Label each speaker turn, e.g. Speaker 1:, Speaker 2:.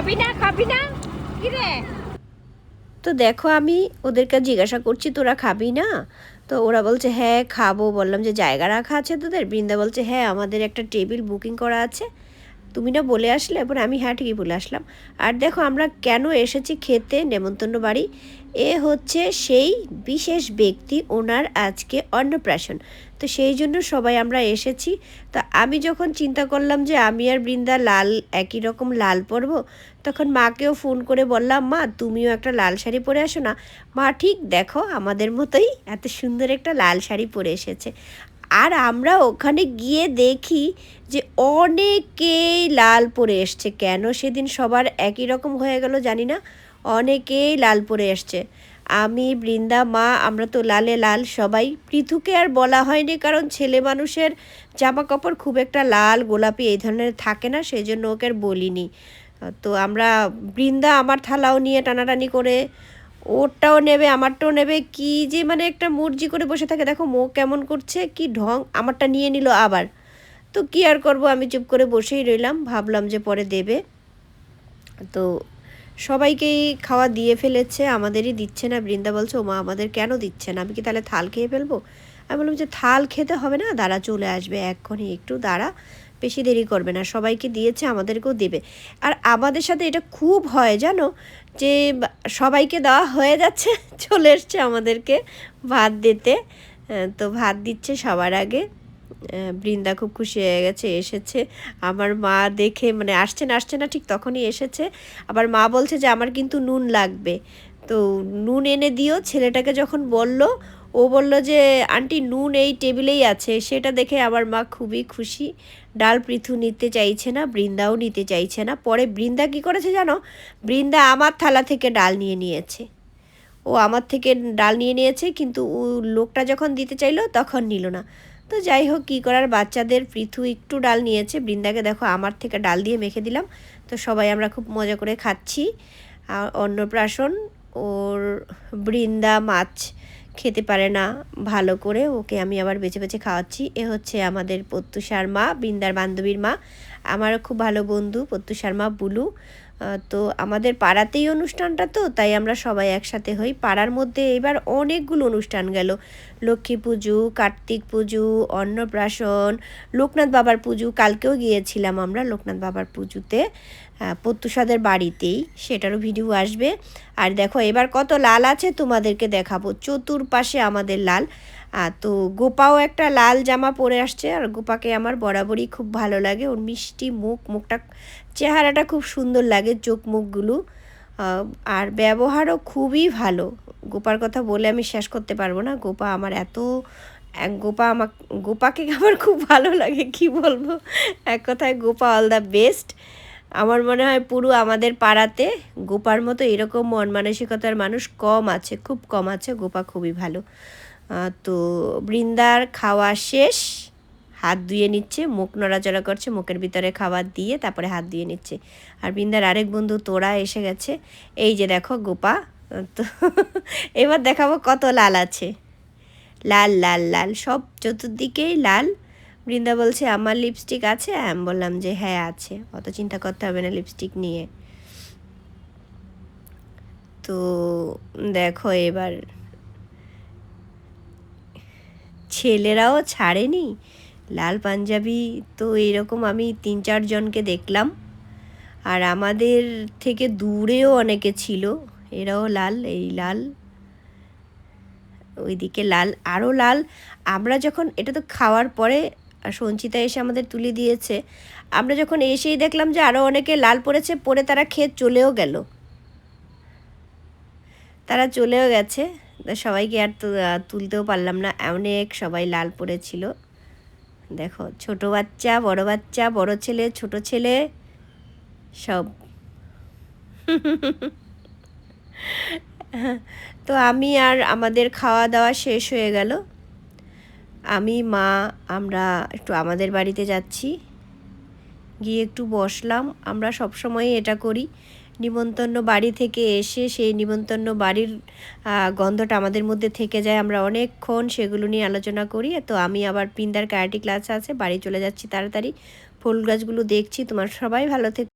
Speaker 1: খাবি না খাবি না কি রে?
Speaker 2: তো দেখো আমি ওদেরকে জিজ্ঞাসা করছি তোরা খাবি না? তো ওরা বলছে হ্যাঁ খাবো। বললাম যে জায়গা রাখা আছে তোদের? বৃন্দা বলছে হ্যাঁ আমাদের একটা টেবিল বুকিং করা আছে, তুমি না বলে আসলে? এবার আমি হ্যাঁ ঠিকই বলে আসলাম। আর দেখো আমরা কেন এসেছি খেতে নেমন্তন্ন বাড়ি, এ হচ্ছে সেই বিশেষ ব্যক্তি, ওনার আজকে অন্নপ্রাশন। তো সেই জন্য সবাই আমরা এসেছি। তো আমি যখন চিন্তা করলাম যে আমি আর বৃন্দা লাল একই রকম লাল পরবো, তখন মাকেও ফোন করে বললাম মা তুমিও একটা লাল শাড়ি পরে আসো না। মা ঠিক দেখো আমাদের মতোই এত সুন্দর একটা লাল শাড়ি পরে এসেছে। আর আমরা ওখানে গিয়ে দেখি যে অনেকেই লাল পরে এসছে। কেন সেদিন সবার একই রকম হয়ে গেল জানি না, অনেকেই লাল পরে এসছে। আমি বৃন্দা মা আমরা তো লালে লাল সবাই। পৃথুকে আর বলা হয়নি কারণ ছেলে মানুষের জামা কাপড় খুব একটা লাল গোলাপি এই ধরনের থাকে না, সেই জন্য ওকে আর বলিনি। তো আমরা বৃন্দা আমার থালাও নিয়ে টানাটানি করে ওরটাও নেবে আমারটাও নেবে, কি যে মানে একটা মর্জি করে বসে থাকে। দেখো মুখ কেমন করছে, কি ঢং, আমারটা নিয়ে নিল আবার। তো কি আর করব, আমি চুপ করে বসেই রইলাম, ভাবলাম যে পরে দেবে। তো সবাইকেই খাওয়া দিয়ে ফেলেছে, আমাদেরই দিচ্ছে না। বৃন্দা বলছে ও মা আমাদের কেন দিচ্ছে না, আমি কি তাহলে থাল খেয়ে ফেলবো? আমি বললাম যে থাল খেতে হবে না, দাঁড়া চলে আসবে এক্ষুনি, একটু দাঁড়া, বেশি দেরি করবে না। সবাইকে দিয়েছে আমাদেরকেও দেবে। আর আমাদের সাথে এটা খুব হয় জানো, যে সবাইকে দেওয়া হয়ে যাচ্ছে চলে এসছে আমাদেরকে ভাত দিতে। তো ভাত দিচ্ছে সবার আগে। বৃন্দা খুব খুশি হয়ে গেছে, এসেছে। আমার মা দেখে মানে আসছে না ঠিক তখনই এসেছে। আবার মা বলছে যে আমার কিন্তু নুন লাগবে, তো নুন এনে দিও। ছেলেটাকে যখন বলল, ও বলল যে আন্টি নুন এই টেবিলেই আছে। সেটা দেখে আমার মা খুবই খুশি। ডাল পৃথু নিতে চাইছে না, বৃন্দাও নিতে চাইছে না। পরে বৃন্দা কী করেছে জানো, বৃন্দা আমার থালা থেকে ডাল নিয়ে নিয়েছে। ও আমার থেকে ডাল নিয়ে নিয়েছে, কিন্তু ও লোকটা যখন দিতে চাইলো তখন নিল না। তো যাই হোক কী করার, বাচ্চাদের। পৃথু একটু ডাল নিয়েছে, বৃন্দাকে দেখো আমার থেকে ডাল দিয়ে মেখে দিলাম। তো সবাই আমরা খুব মজা করে খাচ্ছি। আর অন্নপ্রাশন, ওর বৃন্দা মাছ খেতে পারে না ভালো করে, ওকে আমি আবার বেছে বেছে খাওয়াচ্ছি। এ হচ্ছে আমাদের প্রত্যুষার মা, বৃন্দার বান্ধবীর মা, আমারও খুব ভালো বন্ধু প্রত্যুষার মা বুলু। তো আমাদের পাড়াতেই অনুষ্ঠানটা, তো তাই আমরা সবাই একসাথে হই। পাড়ার মধ্যে এবার অনেকগুলো অনুষ্ঠান গেল, লক্ষ্মী পুজো, কার্তিক পুজো, অন্নপ্রাশন, লোকনাথ বাবার পুজো। কালকেও গিয়েছিলাম আমরা লোকনাথ বাবার পুজোতে প্রত্যুষাদের বাড়িতেই, সেটারও ভিডিও আসবে। আর দেখো এবার কত লাল আছে তোমাদেরকে দেখাবো, চতুর্পাশে আমাদের লাল। তো গোপাও একটা লাল জামা পরে আসছে, আর গোপাকে আমার বরাবরই খুব ভালো লাগে। ওর মিষ্টি মুখটা, চেহারাটা খুব সুন্দর লাগে, চোখ মুখগুলো। আর ব্যবহারও খুবই ভালো। গোপার কথা বলে আমি শেষ করতে পারবো না। গোপা আমার এত গোপাকে আমার খুব ভালো লাগে, কি বলবো, এক কথায় গোপা অল দ্য বেস্ট। আমার মনে হয় পুরো আমাদের পাড়াতে গোপার মতো এরকম মন মানসিকতার মানুষ কম আছে, খুব কম আছে। গোপা খুবই ভালো। তো বৃন্দার খাওয়া শেষ, হাত ধুয়ে নিচ্ছে, মুখ নড়াচড়া করছে, মুখের ভিতরে খাবার দিয়ে তারপরে হাত ধুয়ে নিচ্ছে। আর বৃন্দার আরেক বন্ধু তোরা এসে গেছে, এই যে দেখো গোপা। তো এবার দেখাবো কত লাল আছে, লাল লাল লাল সব চতুর্দিকেই লাল। বৃন্দা বলছে আমার লিপস্টিক আছে, আমি বললাম যে হ্যাঁ আছে, অত চিন্তা করতে হবে না লিপস্টিক নিয়ে। তো দেখো এবার ছেলেরাও ছাড়েনি, লাল পাঞ্জাবি। তো এইরকম আমি 3-4 জনকে দেখলাম, আর আমাদের থেকে দূরেও অনেকে ছিল, এরাও লাল, এই লাল, ওইদিকে লাল, আরও লাল। আমরা যখন এটা তো খাওয়ার পরে সঞ্চিতা এসে আমাদের তুলে দিয়েছে, আমরা যখন এসেই দেখলাম যে আরও অনেকে লাল পড়েছে, পরে তারা খেয়ে চলেও গেল, তারা চলেও গেছে। সবাইকে আর তুলতেও পারলাম না, অনেক সবাই লাল পড়েছিল। দেখো ছোট বাচ্চা, বড় ছেলে, ছোট ছেলে সব। তো আমি আর আমাদের খাওয়া দাওয়া শেষ হয়ে গেল, আমি মা আমরা একটু আমাদের বাড়িতে যাচ্ছি, গিয়ে একটু বসলাম। আমরা সবসময় এটা করি, নিমন্ত্রণ বাড়ি থেকে এসে সেই নিমন্ত্রণ বাড়ির গন্ধটা আমাদের মধ্যে থেকে যায়, আমরা অনেকক্ষণ সেগুলো নিয়ে আলোচনা করি। তো আমি আবার পিন্দার ক্যারাটে ক্লাস আছে, বাড়ি চলে যাচ্ছি তাড়াতাড়ি। ফুল গাছগুলো দেখছি। তোমার সবাই ভালো থেকে